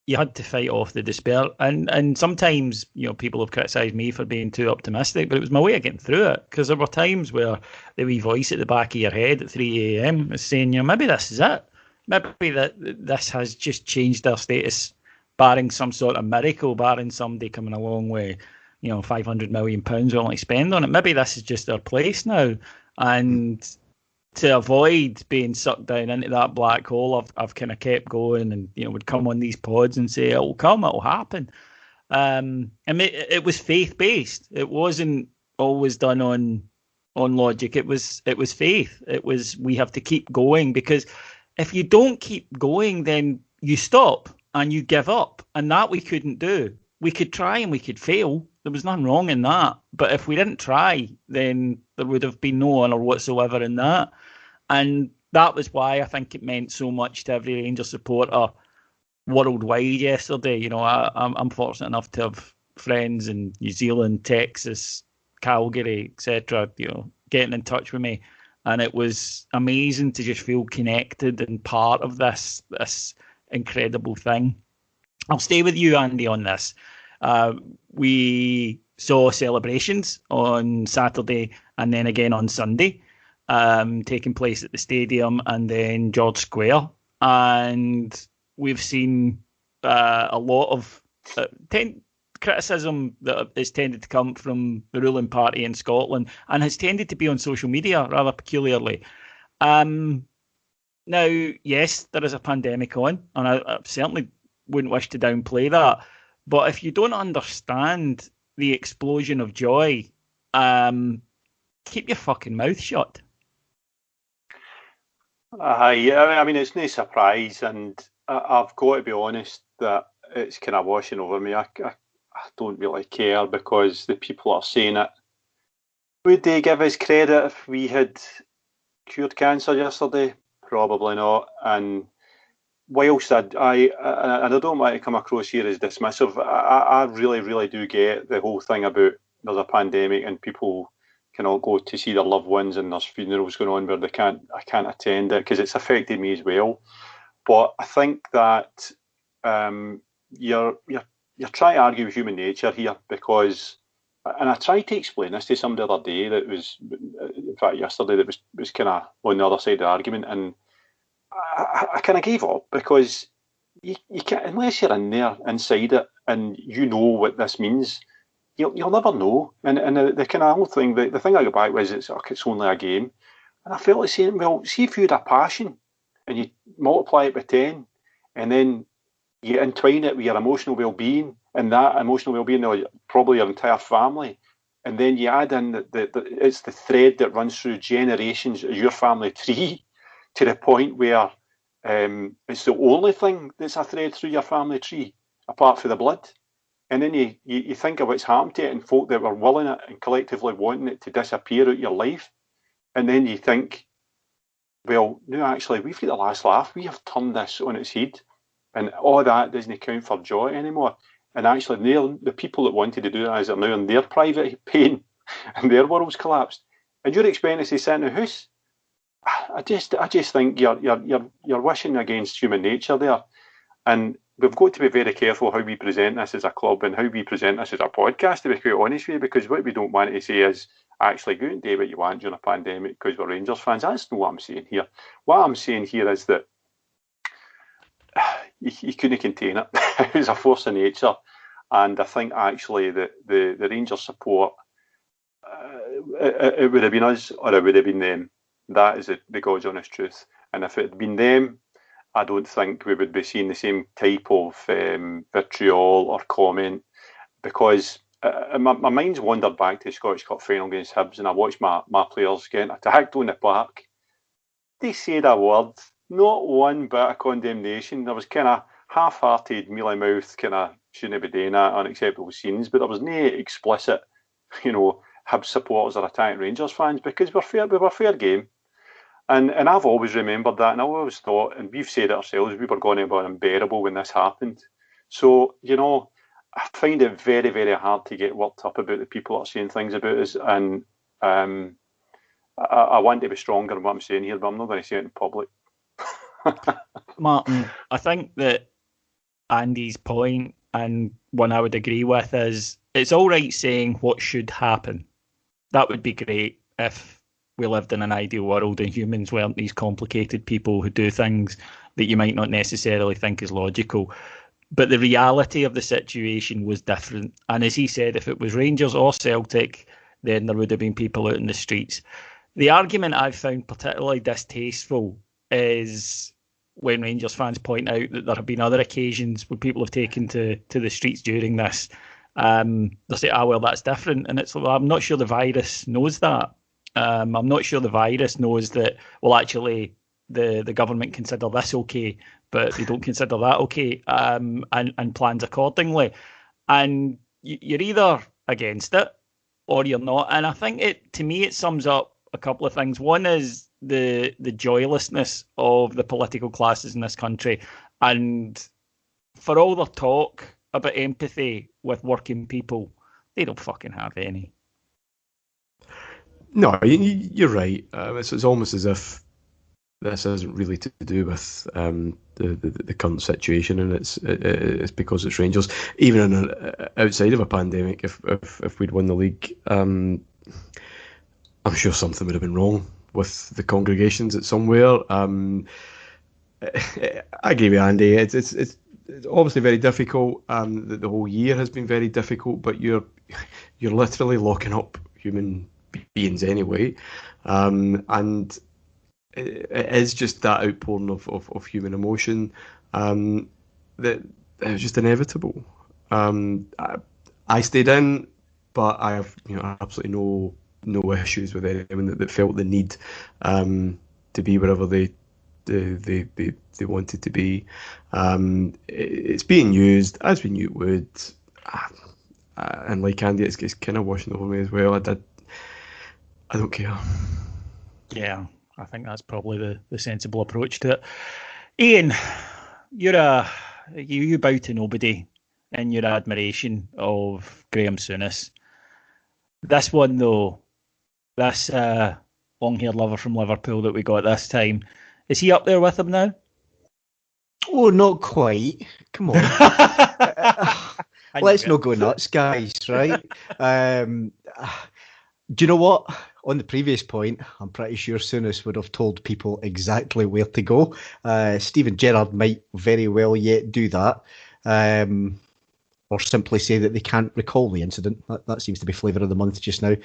Speaker 1: you had to fight off the despair. And sometimes, people have criticised me for being too optimistic, but it was my way of getting through it. Because there were times where the wee voice at the back of your head at 3 a.m. was saying, maybe this is it. Maybe this has just changed our status, barring some sort of miracle, barring somebody coming along with, £500 million we only spend on it. Maybe this is just our place now. And to avoid being sucked down into that black hole, I've kind of kept going and, would come on these pods and say, it'll come, it'll happen. And it was faith-based. It wasn't always done on logic. It was faith. It was, we have to keep going, because if you don't keep going, then you stop and you give up. And that we couldn't do. We could try and we could fail. There was nothing wrong in that. But if we didn't try, then there would have been no honour whatsoever in that. And that was why I think it meant so much to every Rangers supporter worldwide yesterday. I'm fortunate enough to have friends in New Zealand, Texas, Calgary, etc., getting in touch with me. And it was amazing to just feel connected and part of this incredible thing. I'll stay with you, Andy, on this. We saw celebrations on Saturday and then again on Sunday, taking place at the stadium and then George Square. And we've seen a lot of criticism that has tended to come from the ruling party in Scotland and has tended to be on social media rather peculiarly. Now, yes, there is a pandemic on, and I certainly wouldn't wish to downplay that. But if you don't understand the explosion of joy, keep your fucking mouth shut.
Speaker 2: I mean, it's no surprise, and I've got to be honest that it's kind of washing over me. I don't really care, because the people are saying it. Would they give us credit if we had cured cancer yesterday? Probably not. And whilst I don't want to come across here as dismissive, I really do get the whole thing about there's a pandemic and people cannot go to see their loved ones and there's funerals going on where I can't attend it, because it's affected me as well. But I think that you're trying to argue with human nature here, because, and I tried to explain this to somebody the other day that was, in fact yesterday, that was kind of on the other side of the argument, and I kind of gave up, because you can't, unless you're in there inside it and you know what this means, you'll never know. And the kind of whole thing, the thing I got back was it's only a game, and I felt like saying, well, see if you had a passion and you multiply it by 10, and then you entwine it with your emotional well-being, and that emotional well-being of probably your entire family, and then you add in that it's the thread that runs through generations of your family tree, to the point where it's the only thing that's a thread through your family tree, apart from the blood. And then you think of what's happened to it, and folk that were willing it and collectively wanting it to disappear out of your life. And then you think, well, no, actually, we've got the last laugh. We have turned this on its head. And all that doesn't count for joy anymore. And actually, the people that wanted to do that are now in their private pain. and their world's collapsed, and you're expecting us to sit in the house. I just think you're wishing against human nature there, and we've got to be very careful how we present this as a club and how we present this as a podcast, to be quite honest with you, because what we don't want to say is actually go and do what you want during a pandemic because we're Rangers fans. That's not what I'm saying here. What I'm saying here is that you couldn't contain it. It was a force of nature, and I think actually that the Rangers support, it would have been us or it would have been them. That is the God's honest truth. And if it had been them, I don't think we would be seeing the same type of vitriol or comment, because my mind's wandered back to the Scottish Cup final against Hibs, and I watched my players getting attacked on the park. They said a word, not one bit of condemnation. There was kind of half-hearted, mealy-mouthed, kind of shouldn't be doing that, unacceptable scenes, but there was no explicit, Hibs supporters are attacking Rangers fans, because we were fair game. And I've always remembered that, and I always thought, and we've said it ourselves, we were going to be unbearable when this happened. So, I find it very, very hard to get worked up about the people that are saying things about us, and I want to be stronger in what I'm saying here, but I'm not going to say it in public.
Speaker 1: Martyn, I think that Andy's point, and one I would agree with, is it's all right saying what should happen. That would be great if we lived in an ideal world and humans weren't these complicated people who do things that you might not necessarily think is logical. But the reality of the situation was different. And as he said, if it was Rangers or Celtic, then there would have been people out in the streets. The argument I've found particularly distasteful is when Rangers fans point out that there have been other occasions where people have taken to the streets during this. They say, well, that's different. And it's, I'm not sure the virus knows that. I'm not sure the virus knows that, well, actually, the government consider this okay, but they don't consider that okay, and plans accordingly. And you're either against it or you're not. And I think to me, it sums up a couple of things. One is the joylessness of the political classes in this country. And for all their talk about empathy with working people, they don't fucking have any.
Speaker 5: No, you're right. It's almost as if this isn't really to do with the current situation, and it's because it's Rangers. Even outside of a pandemic, if we'd won the league, I'm sure something would have been wrong with the congregations at somewhere. I agree with Andy. It's obviously very difficult. The whole year has been very difficult, but you're literally locking up human beings anyway, and it is just that outpouring of human emotion that is just inevitable. I stayed in, but I have absolutely no issues with anyone that felt the need to be wherever they wanted to be. It's being used as we knew it would, and like Andy, it's kind of washing over me as well. I don't care.
Speaker 1: Yeah, I think that's probably the sensible approach to it. Ian, you bow to nobody in your admiration of Graham Souness. This one though, this long-haired lover from Liverpool that we got this time, is he up there with him now?
Speaker 4: Oh, not quite. Come on. Let's not go nuts, guys, right? Do you know what? On the previous point, I'm pretty sure Souness would have told people exactly where to go. Steven Gerrard might very well yet do that. Or simply say that they can't recall the incident. That seems to be flavour of the month just now.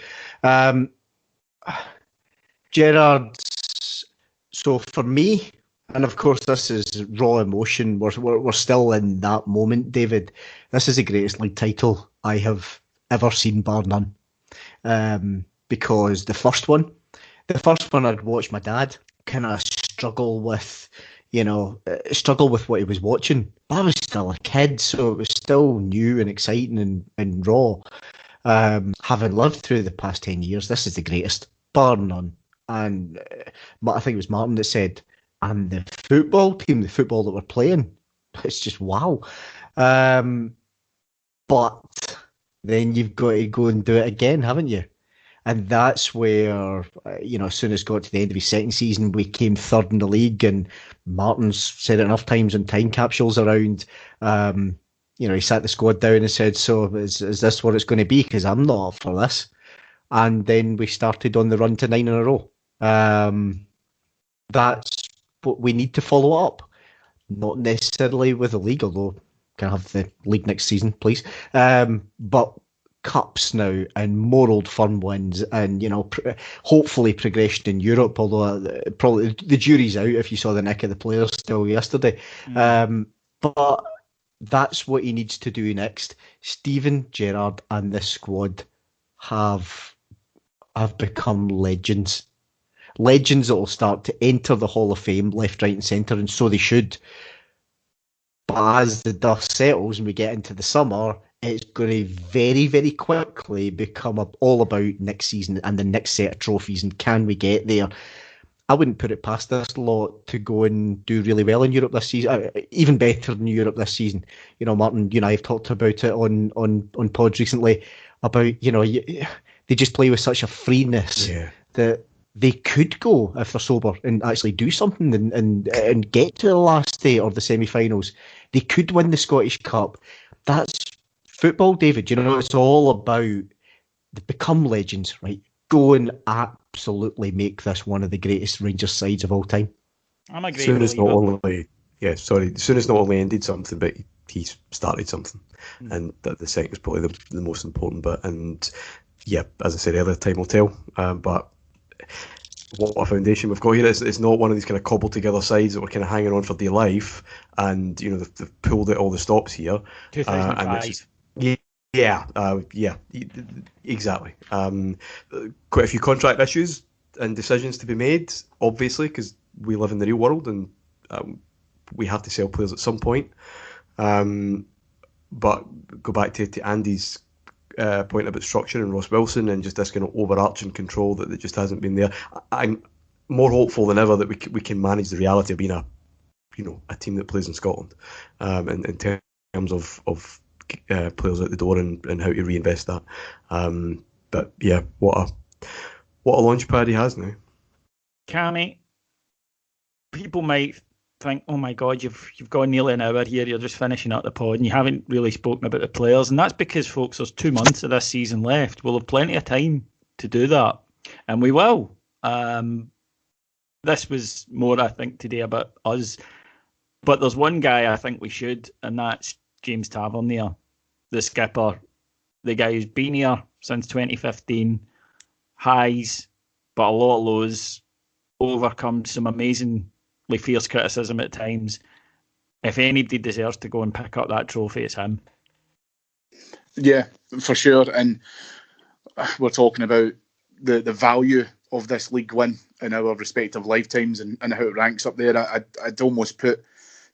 Speaker 4: Gerrard's... So for me, and of course this is raw emotion, we're still in that moment, David. This is the greatest league title I have ever seen, bar none. Because the first one I'd watched my dad kind of struggle with what he was watching. But I was still a kid, so it was still new and exciting and raw. Having lived through the past 10 years, this is the greatest, bar none. And I think it was Martyn that said, and the football team, the football that we're playing, it's just wow. But then you've got to go and do it again, haven't you? And that's where, as soon as got to the end of his second season, we came third in the league. And Martyn's said it enough times in time capsules around. He sat the squad down and said, "So is this what it's going to be? Because I'm not up for this." And then we started on the run to 9 in a row. That's what we need to follow up. Not necessarily with the league, although can I have the league next season, please. But cups now and more Old Firm wins, and hopefully progression in Europe. Although probably the jury's out if you saw the nick of the players still yesterday. But that's what he needs to do next. Steven Gerrard and this squad have become legends. Legends that will start to enter the Hall of Fame left, right, and centre, and so they should. But as the dust settles and we get into the summer, it's going to very, very quickly become all about next season and the next set of trophies, and can we get there? I wouldn't put it past this lot to go and do really well in Europe this season, even better than Europe this season. Martyn, you and I have talked about it on pods recently about, they just play with such a freeness that they could go, if they're sober, and actually do something and get to the last day or the semi-finals. They could win the Scottish Cup. That's football, David. It's all about they become legends, right? Go and absolutely make this one of the greatest Rangers sides of all time.
Speaker 1: I'm a great
Speaker 5: Soon as not only ended something, but he started something. And the second is probably the most important bit. And yeah, as I said earlier, time will tell. But what a foundation we've got here. It's not one of these kind of cobbled together sides that we're kind of hanging on for dear life, and they've pulled out all the stops here.
Speaker 1: 2005.
Speaker 5: Exactly. Quite a few contract issues and decisions to be made, obviously, because we live in the real world and we have to sell players at some point. But go back to Andy's point about structure and Ross Wilson and just this kind of overarching control that just hasn't been there. I'm more hopeful than ever that we can manage the reality of being a team that plays in Scotland, in terms of players out the door and how to reinvest that. But yeah, what a launch pad he has now.
Speaker 1: Cammy, people might think, oh my God, you've gone nearly an hour here, you're just finishing up the pod and you haven't really spoken about the players. And that's because, folks, there's 2 months of this season left. We'll have plenty of time to do that. And we will. This was more, I think, today about us. But there's one guy I think we should, and that's James Tavernier, the skipper. The guy who's been here since 2015. Highs, but a lot of lows. Overcome some amazing fierce criticism at times. If anybody deserves to go and pick up that trophy, it's him.
Speaker 3: Yeah, for sure. And we're talking about the value of this league win in our respective lifetimes and how it ranks up there. I'd almost put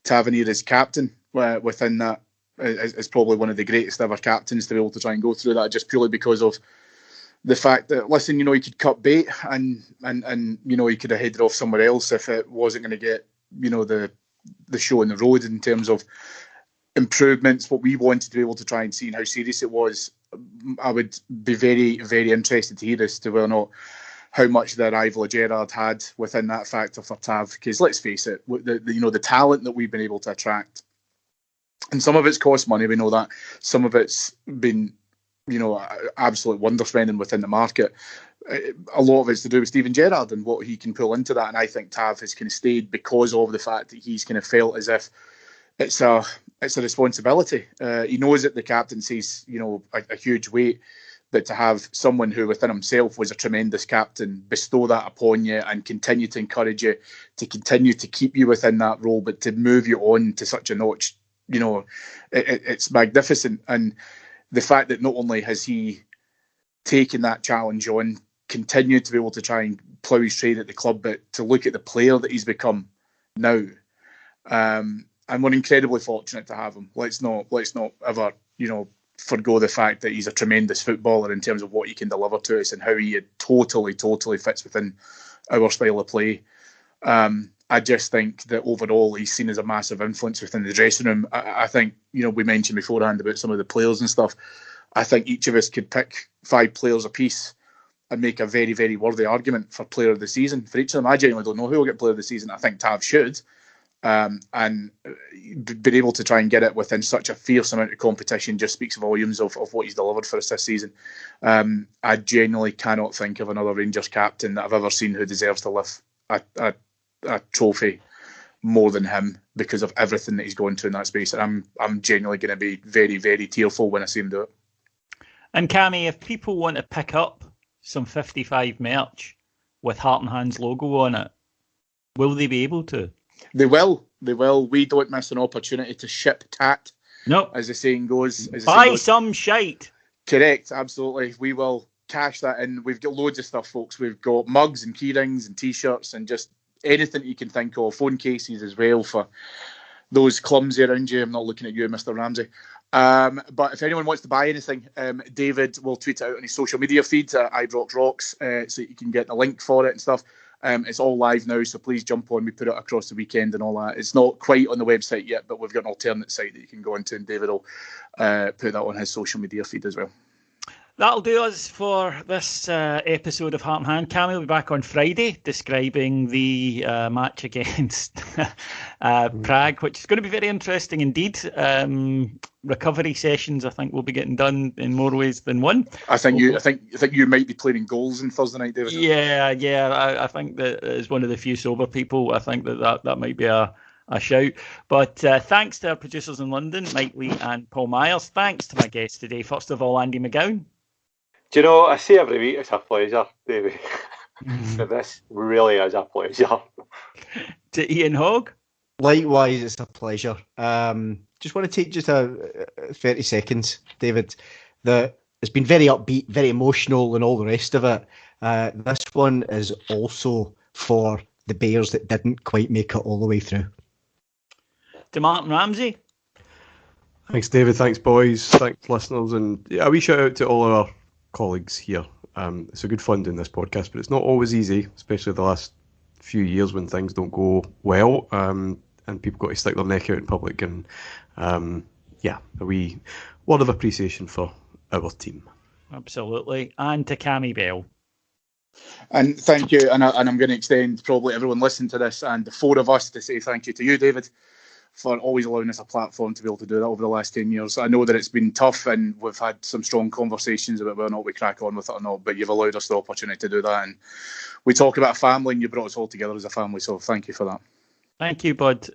Speaker 3: Tavernier as captain within that as probably one of the greatest ever captains to be able to try and go through that, just purely because of the fact that, listen, he could cut bait and he could have headed off somewhere else if it wasn't going to get, the show on the road in terms of improvements, what we wanted to be able to try and see and how serious it was. I would be very, very interested to hear as to whether or not how much the arrival of Gerrard had within that factor for Tav, because let's face it, the talent that we've been able to attract, and some of it's cost money, we know that, some of it's been absolute wonder spending within the market. A lot of it's to do with Steven Gerrard and what he can pull into that, and I think Tav has kind of stayed because of the fact that he's kind of felt as if it's a responsibility. He knows that the captaincy's a huge weight, but to have someone who within himself was a tremendous captain bestow that upon you and continue to encourage you, to continue to keep you within that role, but to move you on to such a notch, it's magnificent. And the fact that not only has he taken that challenge on, continued to be able to try and plough his trade at the club, but to look at the player that he's become now, and we're incredibly fortunate to have him. Let's not ever forgo the fact that he's a tremendous footballer in terms of what he can deliver to us and how he totally fits within our style of play. I just think that overall he's seen as a massive influence within the dressing room. I think, we mentioned beforehand about some of the players and stuff. I think each of us could pick 5 players apiece and make a very, very worthy argument for player of the season for each of them. I genuinely don't know who will get player of the season. I think Tav should. And being able to try and get it within such a fierce amount of competition just speaks volumes of what he's delivered for us this season. I genuinely cannot think of another Rangers captain that I've ever seen who deserves to lift a trophy more than him because of everything that he's gone through in that space. And I'm genuinely going to be very, very tearful when I see him do it.
Speaker 1: And Cammy, if people want to pick up some 55 merch with Heart and Hands logo on it, will they be able to?
Speaker 3: They will. We don't miss an opportunity to ship tat.
Speaker 1: No.
Speaker 3: As the saying goes.
Speaker 1: Buy some shite.
Speaker 3: Correct, absolutely. We will cash that in. We've got loads of stuff, folks. We've got mugs and key rings and T-shirts and just anything you can think of. Phone cases as well for those clumsy around you. I'm not looking at you, Mr. Ramsey. But if anyone wants to buy anything, David will tweet it out on his social media feeds at IBroxRocks, so you can get the link for it and stuff. It's all live now, so please jump on. We put it across the weekend and all that. It's not quite on the website yet, but we've got an alternate site that you can go into, and David will put that on his social media feed as well.
Speaker 1: That'll do us for this episode of Heart and Hand. Cammy will be back on Friday describing the match against Prague, which is going to be very interesting indeed. Recovery sessions, I think, will be getting done in more ways than one. I think
Speaker 3: you might be playing goals on Thursday night, David.
Speaker 1: Yeah. I think that as one of the few sober people, I think that might be a shout. But thanks to our producers in London, Mike Lee and Paul Myers. Thanks to my guests today. First of all, Andy McGowan.
Speaker 2: Do you know, I say every week it's a pleasure, David. But this really is a pleasure.
Speaker 1: To Ian Hogg.
Speaker 4: Likewise, it's a pleasure. Just want to take just 30 seconds, David. It's been very upbeat, very emotional and all the rest of it. This one is also for the Bears that didn't quite make it all the way through.
Speaker 1: To Martyn Ramsey.
Speaker 5: Thanks, David. Thanks, boys. Thanks, listeners. And a wee shout out to all our colleagues here. It's a good fun doing this podcast, but it's not always easy, especially the last few years when things don't go well, and people got to stick their neck out in public. And a wee word of appreciation for our team.
Speaker 1: Absolutely. And to Cammy Bell.
Speaker 3: And thank you. And I'm going to extend probably everyone listening to this and the four of us to say thank you to you, David, for always allowing us a platform to be able to do that over the last 10 years. I know that it's been tough and we've had some strong conversations about whether or not we crack on with it or not, but you've allowed us the opportunity to do that. And we talk about family and you brought us all together as a family, so thank you for that.
Speaker 1: Thank you, bud.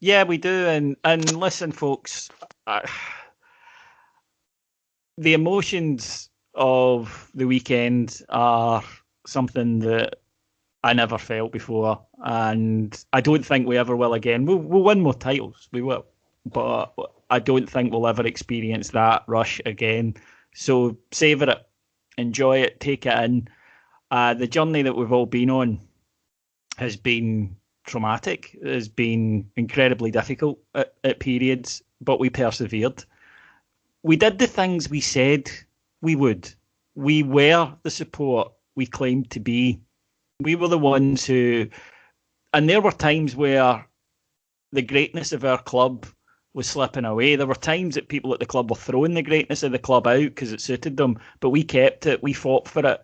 Speaker 1: Yeah, we do. And listen, folks, the emotions of the weekend are something that I never felt before, and I don't think we ever will again. We'll win more titles, we will, but I don't think we'll ever experience that rush again. So savour it, enjoy it, take it in. The journey that we've all been on has been traumatic, has been incredibly difficult at periods, but we persevered. We did the things we said we would. We were the support we claimed to be. We were the ones who, and there were times where the greatness of our club was slipping away. There were times that people at the club were throwing the greatness of the club out because it suited them, but we kept it, we fought for it.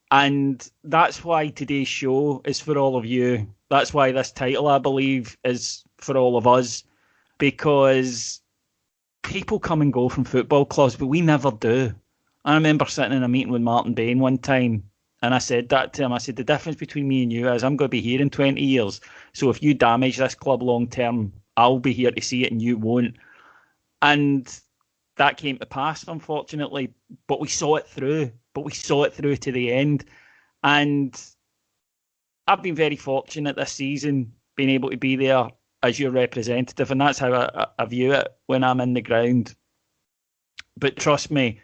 Speaker 1: And that's why today's show is for all of you. That's why this title, I believe, is for all of us, because people come and go from football clubs, but we never do. I remember sitting in a meeting with Martin Bain one time, and I said that to him. I said, the difference between me and you is I'm going to be here in 20 years. So if you damage this club long term, I'll be here to see it and you won't. And that came to pass, unfortunately. But we saw it through. To the end. And I've been very fortunate this season, being able to be there as your representative. And that's how I view it when I'm in the ground. But trust me,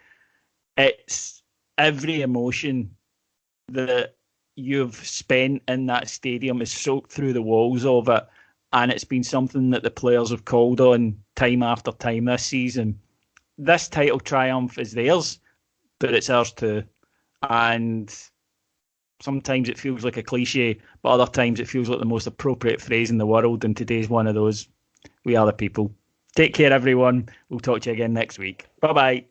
Speaker 1: it's every emotion that you've spent in that stadium is soaked through the walls of it, and it's been something that the players have called on time after time this season. This title triumph is theirs, but it's ours too. And sometimes it feels like a cliche, but other times it feels like the most appropriate phrase in the world, and today's one of those. We are the people. Take care, everyone. We'll talk to you again next week. Bye-bye.